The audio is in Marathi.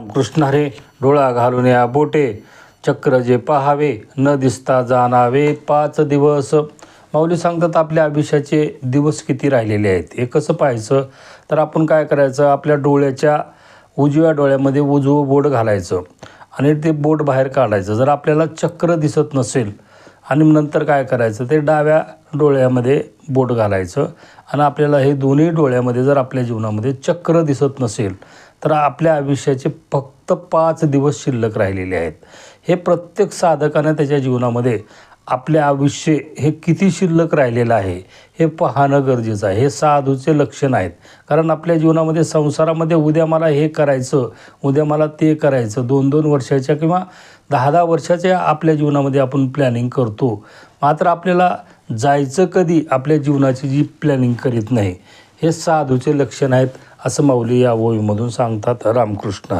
कृष्ण हरे डोळा घालून या बोटे, चक्र जे पहावे न दिसता जाणावे 5 दिवस. माऊली सांगतात आपल्या आयुष्याचे दिवस किती राहिलेले आहेत. हे कसं पाहायचं तर आपण काय करायचं, आपल्या डोळ्याच्या उजव्या डोळ्यामध्ये उजवं बोट घालायचं आणि ते बोट बाहेर काढायचं. जर आपल्याला चक्र दिसत नसेल आणि नंतर काय करायचं, ते डाव्या डोळ्यामध्ये बोट घालायचं आणि आपल्याला हे दोन्ही डोळ्यामध्ये जर आपल्या जीवनामध्ये चक्र दिसत नसेल तर आपल्या आयुष्याचे फक्त 5 दिवस शिल्लक राहिलेले आहेत. हे प्रत्येक साधकाने त्याच्या जीवनामध्ये आपले आयुष्य हे किती शिल्लक राहिलेलं आहे हे पाहणं गरजेचं आहे. हे साधूचे लक्षण आहेत. कारण आपल्या जीवनामध्ये संसारामध्ये उद्या मला हे करायचं, उद्या मला ते करायचं, 2-2 वर्षाच्या किंवा 10-10 वर्षाच्या आपल्या जीवनामध्ये आपण प्लॅनिंग करतो. मात्र आपल्याला जायचं कधी आपल्या जीवनाची जी प्लॅनिंग करीत नाही, हे साधूचे लक्षण आहेत असं माऊली या ओवीमधून सांगतात. रामकृष्ण हरी.